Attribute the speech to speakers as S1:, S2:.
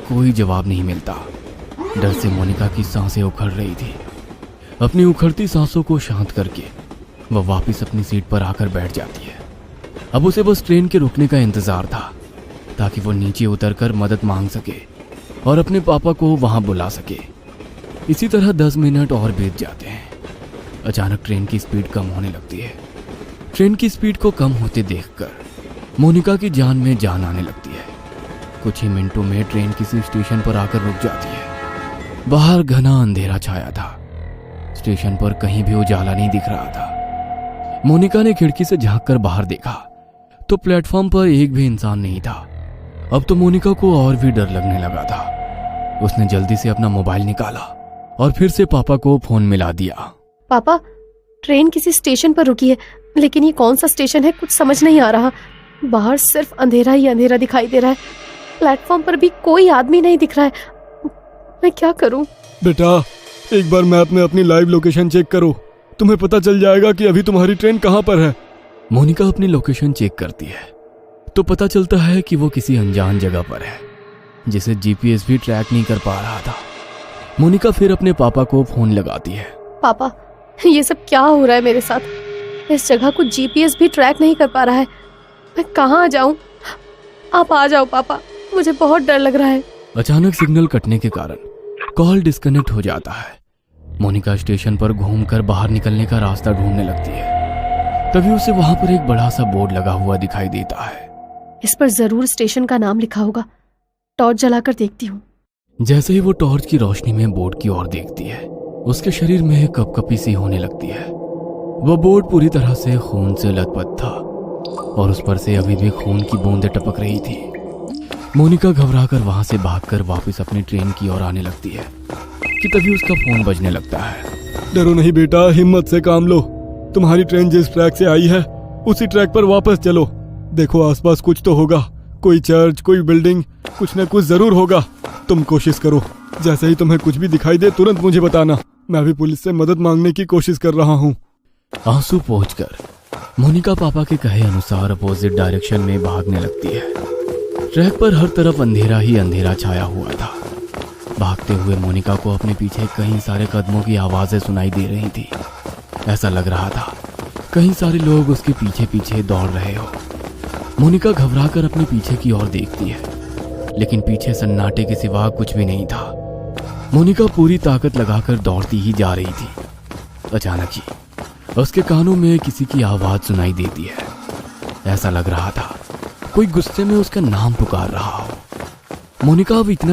S1: कोई जवाब नहीं मिलता। डर से मोनिका की सांसें उखड़ रही थी। अपनी उखड़ती सांसों को शांत करके वह वापस अपनी सीट पर आकर बैठ जाती है। अब उसे बस ट्रेन के रुकने का इंतजार था ताकि वो नीचे उतरकर मदद मांग सके और अपने पापा को वहां बुला सके। इसी तरह 10 मिनट और बीत जाते हैं। अचानक ट्रेन की स्पीड कम होने लगती है। ट्रेन की स्पीड को कम होते देखकर मोनिका की जान में जान आने लगती है। कुछ ही मिनटों में ट्रेन किसी स्टेशन पर आकर रुक जाती है। बाहर घना अंधेरा छाया था। स्टेशन पर कहीं भी उजाला नहीं दिख रहा था। मोनिका ने खिड़की से झांककर बाहर देखा तो प्लेटफॉर्म पर एक भी इंसान नहीं था। अब तो मोनिका को और भी डर लगने लगा था। उसने जल्दी से अपना मोबाइल निकाला और फिर से पापा को फोन मिला दिया।
S2: पापा, ट्रेन किसी स्टेशन पर रुकी है, लेकिन ये कौन सा स्टेशन है कुछ समझ नहीं आ रहा। बाहर सिर्फ अंधेरा ही अंधेरा दिखाई दे रहा है। प्लेटफॉर्म पर भी कोई आदमी नहीं दिख रहा है। मैं क्या करूं?
S3: बेटा, एक बार मैप में अपनी लाइव लोकेशन चेक करो, तुम्हें पता चल जाएगा कि अभी तुम्हारी ट्रेन कहां पर है।
S1: मोनिका अपनी लोकेशन चेक करती है तो पता चलता है कि वो किसी अनजान जगह पर है जिसे जीपीएस भी ट्रैक नहीं कर पा रहा था। मोनिका फिर अपने पापा को फोन लगाती है।
S2: पापा, ये सब क्या हो रहा है मेरे साथ? इस जगह को जीपीएस भी ट्रैक नहीं कर पा रहा है। मैं कहाँ जाऊं? आप आ जाओ पापा, मुझे बहुत डर लग रहा है।
S1: अचानक सिग्नल कटने के कारण कॉल डिस्कनेक्ट हो जाता है। मोनिका स्टेशन पर घूमकर बाहर निकलने का रास्ता ढूंढने लगती है। तभी उसे वहां पर एक बड़ा सा बोर्ड लगा हुआ दिखाई देता है।
S2: इस पर जरूर स्टेशन का नाम लिखा होगा। टॉर्च जलाकर देखती हूँ।
S1: जैसे ही वो टॉर्च की रोशनी में बोर्ड की ओर देखती है, उसके शरीर में कपकपी सी होने लगती है। वह बोर्ड पूरी तरह से खून से लथपथ था और उस पर से अभी भी खून की बूंदें टपक रही थी। मोनिका घबराकर वहां से भागकर वापस अपनी ट्रेन की ओर आने लगती है कि तभी उसका फोन बजने लगता है।
S3: डरो नहीं बेटा, हिम्मत से काम लो। तुम्हारी ट्रेन जिस ट्रैक से आई है उसी ट्रैक पर वापस चलो। देखो आसपास कुछ तो होगा, कोई चर्च, कोई बिल्डिंग, कुछ न कुछ जरूर होगा। तुम कोशिश करो, जैसे ही तुम्हें कुछ भी दिखाई दे तुरंत मुझे बताना। मैं भी पुलिस से मदद मांगने की कोशिश कर रहा हूँ।
S1: आंसू पोंछकर मोनिका पापा के कहे अनुसार अपोजिट डायरेक्शन में भागने लगती है। ट्रैक पर हर तरफ अंधेरा ही अंधेरा छाया हुआ था। भागते हुए मोनिका को अपने पीछे कई सारे कदमों की आवाजें सुनाई दे रही थी। ऐसा लग रहा था कई सारे लोग उसके पीछे पीछे दौड़ रहे हो। मोनिका घबराकर अपने पीछे की ओर देखती है, लेकिन पीछे सन्नाटे के सिवा कुछ भी नहीं था। मोनिका पूरी ताकत लगाकर दौड़ती ही जा रही थी। अचानक ही उसके कानों में किसी की आवाज सुनाई देती है। ऐसा लग रहा था कोई गुस्से में उसका नाम पुकार रहा हो। मोनिका अब इतना